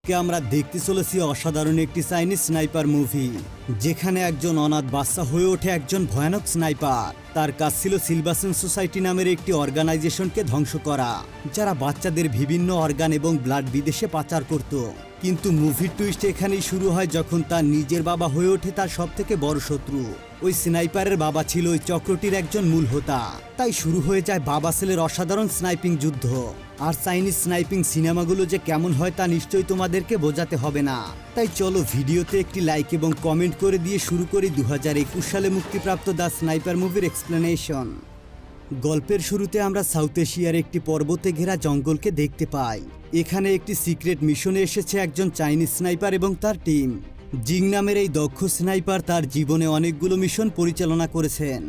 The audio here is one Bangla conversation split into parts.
আজকে আমরা দেখতে চলেছি অসাধারণ একটি চাইনিজ স্নাইপার মুভি, যেখানে একজন অনাথ বাচ্চা হয়ে ওঠে একজন ভয়ানক স্নাইপার। তার কাজ ছিল সিলভাসেন সোসাইটি নামের একটি অর্গানাইজেশনকে ধ্বংস করা, যারা বাচ্চাদের বিভিন্ন অর্গান এবং ব্লাড বিদেশে পাচার করত। কিন্তু মুভির টুইস্ট এখানেই শুরু হয় যখন তার নিজের বাবা হয়ে ওঠে তার সবথেকে বড় শত্রু। ওই স্নাইপারের বাবা ছিল ওই চক্রটির একজন মূল হোতা। তাই শুরু হয়ে যায় বাবা ছেলের অসাধারণ স্নাইপিং যুদ্ধ। আর চাইনিজ স্নাইপিং সিনেমাগুলো যে কেমন হয় তা নিশ্চয়ই তোমাদেরকে বোঝাতে হবে না। তাই চলো ভিডিওতে একটি লাইক এবং কমেন্ট করে দিয়ে শুরু করি 2021 সালে মুক্তিপ্রাপ্ত দ্য স্নাইপার মুভির এক্সপ্লেনেশন। গল্পের শুরুতে আমরা সাউথ এশিয়ার একটি পর্বতে ঘেরা জঙ্গলকে দেখতে পাই। এখানে একটি সিক্রেট মিশনে এসেছে একজন চাইনিজ স্নাইপার এবং তার টিম। জিং নামের এই দক্ষ স্নাইপার তার জীবনে অনেকগুলো মিশন পরিচালনা করেছেন,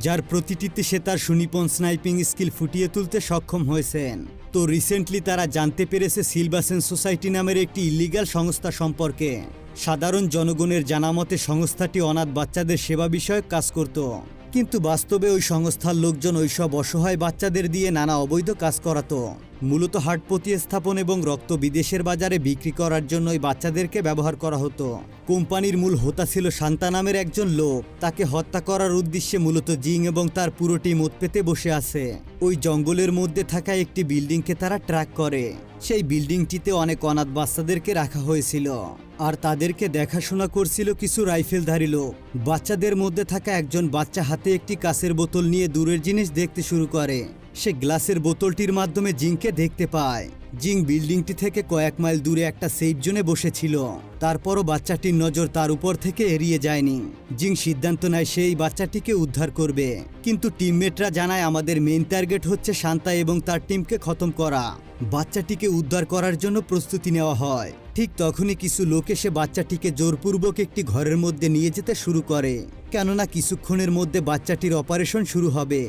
যার প্রতিটিতে সে তার সুনিপুণ স্নাইপিং স্কিল ফুটিয়ে তুলতে সক্ষম হয়েছেন। তো রিসেন্টলি তারা জানতে পেরেছে সিলভাসেন সোসাইটি নামের একটি ইলিগাল সংস্থা সম্পর্কে। সাধারণ জনগণের জানামতে সংস্থাটি অনাথ বাচ্চাদের সেবা বিষয়ক কাজ করত, কিন্তু বাস্তবে ওই সংস্থার লোকজন ওইসব অসহায় বাচ্চাদের দিয়ে নানা অবৈধ কাজ করাতো। মূলত হার্ট প্রতিস্থাপন এবং রক্ত বিদেশের বাজারে বিক্রি করার জন্য ওই বাচ্চাদেরকে ব্যবহার করা হতো। কোম্পানির মূল হোতা ছিল শান্তা নামের একজন লোক। তাকে হত্যা করার উদ্দেশ্যে মূলত জিং এবং তার পুরো টিম ওত পেতে বসে আছে। ওই জঙ্গলের মধ্যে থাকা একটি বিল্ডিংকে তারা ট্র্যাক করে। সেই বিল্ডিংটিতে অনেক অনাথ বাচ্চাদেরকে রাখা হয়েছিল, আর তাদেরকে দেখাশোনা করছিল কিছু রাইফেলধারী লোক। বাচ্চাদের মধ্যে থাকা একজন বাচ্চা হাতে একটি কাঁচের বোতল নিয়ে দূরের জিনিস দেখতে শুরু করে। সে গ্লাসের বোতলটির মাধ্যমে জিংকে দেখতে পায়। জিং বিল্ডিংটি থেকে কয়েক মাইল দূরে একটা সেফ জোনে বসেছিল। তারপরও বাচ্চাটির নজর তার উপর থেকে এড়িয়ে যায়নি। জিং সিদ্ধান্ত নেয় সেই বাচ্চাটিকে উদ্ধার করবে, কিন্তু টিমমেটরা জানায় আমাদের মেইন টার্গেট হচ্ছে শান্তা এবং তার টিমকে খতম করা। বাচ্চাটিকে উদ্ধার করার জন্য প্রস্তুতি নেওয়া হয়। ঠিক তখনই কিছু লোক এসে বাচ্চাটিকে জোরপূর্বক একটি ঘরের মধ্যে নিয়ে যেতে শুরু করে, কেননা কিছুক্ষণের মধ্যে বাচ্চাটির অপারেশন শুরু হবে।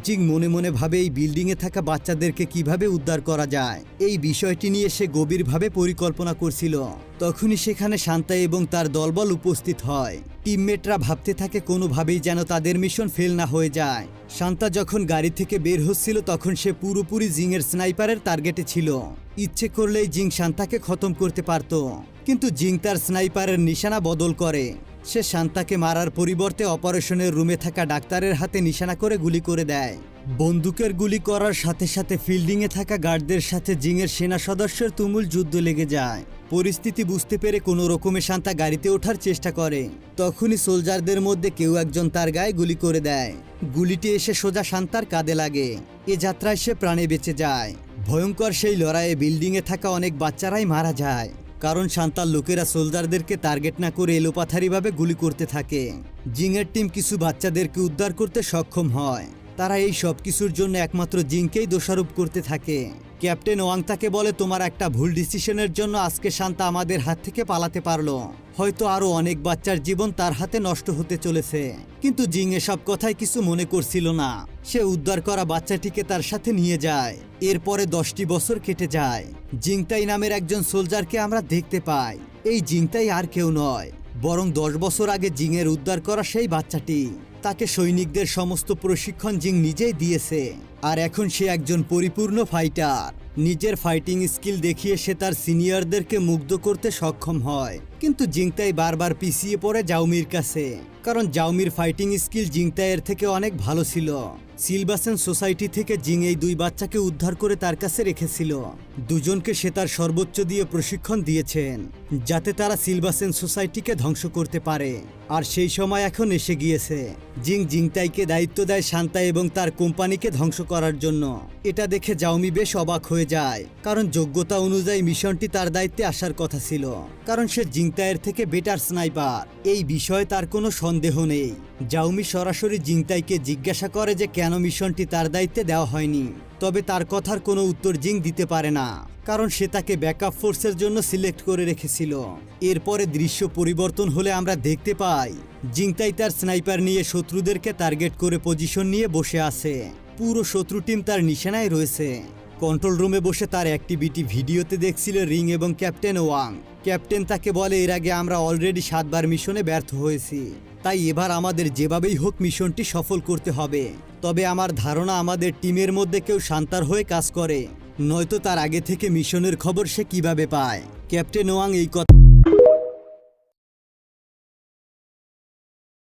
জিং মনে মনে ভাবে এই বিল্ডিংয়ে থাকা বাচ্চাদেরকে কিভাবে উদ্ধার করা যায়। এই বিষয়টি নিয়ে সে গভীরভাবে পরিকল্পনা করছিল। তখনই সেখানে শান্তা এবং তার দলবল উপস্থিত হয়। টিমমেটরা ভাবতে থাকে কোনোভাবেই যেন তাদের মিশন ফেল না হয়ে যায়। শান্তা যখন গাড়ি থেকে বের হচ্ছিল তখন সে পুরোপুরি জিংয়ের স্নাইপারের টার্গেটে ছিল। ইচ্ছে করলেই জিং শান্তাকে খতম করতে পারত, কিন্তু জিং তার স্নাইপারের নিশানা বদল করে। সে শান্তাকে মারার পরিবর্তে অপারেশনের রুমে থাকা ডাক্তারের হাতে নিশানা করে গুলি করে দেয়। বন্দুকের গুলি করার সাথে সাথে ফিল্ডিংয়ে থাকা গার্ডদের সাথে জিংয়ের সেনা সদস্যের তুমুল যুদ্ধ লেগে যায়। পরিস্থিতি বুঝতে পেরে কোনো রকমে শান্তা গাড়িতে ওঠার চেষ্টা করে। তখনই সোলজারদের মধ্যে কেউ একজন তার গায়ে গুলি করে দেয়। গুলিটি এসে সোজা শান্তার কাঁধে লাগে। এ যাত্রায় সে প্রাণে বেঁচে যায়। ভয়ঙ্কর সেই লড়াইয়ে বিল্ডিংয়ে থাকা অনেক বাচ্চারাই মারা যায়, কারণ শান্তার লোকেরা সোলজারদেরকে টার্গেট না করে এলোপাথারিভাবে গুলি করতে থাকে। জিংয়ের টিম কিছু বাচ্চাদেরকে উদ্ধার করতে সক্ষম হয়। তারা এই সব কিছুর জন্য একমাত্র জিংকেই দোষারোপ করতে থাকে। ক্যাপ্টেন ওয়াং তাকে বলে, তোমার একটা ভুল ডিসিশনের জন্য আজকে শান্তা আমাদের হাত থেকে পালাতে পারলো। হয়তো আরো অনেক বাচ্চার জীবন তার হাতে নষ্ট হতে চলেছে। কিন্তু জিং এসব কথায় কিছু মনে করছিল না। সে উদ্ধার করা বাচ্চাটিকে তার সাথে নিয়ে যায়। এরপরে 10টি বছর কেটে যায়। জিংতাই নামের একজন সোলজারকে আমরা দেখতে পাই। এই জিংতাই আর কেউ নয়, বরং 10 বছর আগে জিংয়ের উদ্ধার করা সেই বাচ্চাটি। তাকে সৈনিকদের সমস্ত প্রশিক্ষণ জিং নিজেই দিয়েছে, আর এখন সে একজন পরিপূর্ণ ফাইটার। নিজের ফাইটিং স্কিল দেখিয়ে সে তার সিনিয়রদেরকে মুগ্ধ করতে সক্ষম হয়। কিন্তু জিংতাই বারবার পিছিয়ে পড়ে জাওমির কাছে, কারণ জাওমির ফাইটিং স্কিল জিংতাইয়ের থেকে অনেক ভালো ছিল। সিলভাসেন সোসাইটি থেকে জিং এই দুই বাচ্চাকে উদ্ধার করে তার কাছে রেখেছিল। দুজনকে সে তার সর্বোচ্চ দিয়ে প্রশিক্ষণ দিয়েছেন, যাতে তারা সিলভাসেন সোসাইটিকে ধ্বংস করতে পারে। আর সেই সময় এখন এসে গিয়েছে। জিং জিংতাইকে দায়িত্ব দেয় শান্তা এবং তার কোম্পানিকে ধ্বংস করার জন্য। এটা দেখে জাওমি বেশ অবাক হয়ে যায়, কারণ যোগ্যতা অনুযায়ী মিশনটি তার দায়িত্বে আসার কথা ছিল, কারণ সে জিংতাইয়ের থেকে বেটার স্নাইপার। এই বিষয়ে তার কোনো সন্দেহ নেই। জাওমি সরাসরি জিংতাইকে জিজ্ঞাসা করে যে কেন মিশনটি তার দায়িত্বে দেওয়া হয়নি। তবে তার কথার কোনো উত্তর জিং দিতে পারে না, কারণ সে তাকে ব্যাকআপ ফোর্সের জন্য সিলেক্ট করে রেখেছিল। এরপরে দৃশ্য পরিবর্তন হলে আমরা দেখতে পাই জিংতাই তার স্নাইপার নিয়ে শত্রুদেরকে টার্গেট করে পজিশন নিয়ে বসে আছে। পুরো শত্রু টিম তার নিশানায় রয়েছে। কন্ট্রোল রুমে বসে তার অ্যাক্টিভিটি ভিডিওতে দেখছিল রিং এবং ক্যাপ্টেন ওয়াং। ক্যাপ্টেন তাকে বলে, এর আগে আমরা অলরেডি 7 বার মিশনে ব্যর্থ হয়েছি, তাই এবার আমাদের যেভাবেই হোক মিশনটি সফল করতে হবে। তবে আমার ধারণা আমাদের টিমের মধ্যে কেউ শান্তার হয়ে কাজ করে। নয়তো তার আগে থেকে মিশনের খবর সে কিভাবে পায়? ক্যাপ্টেন ওয়াং এই কথা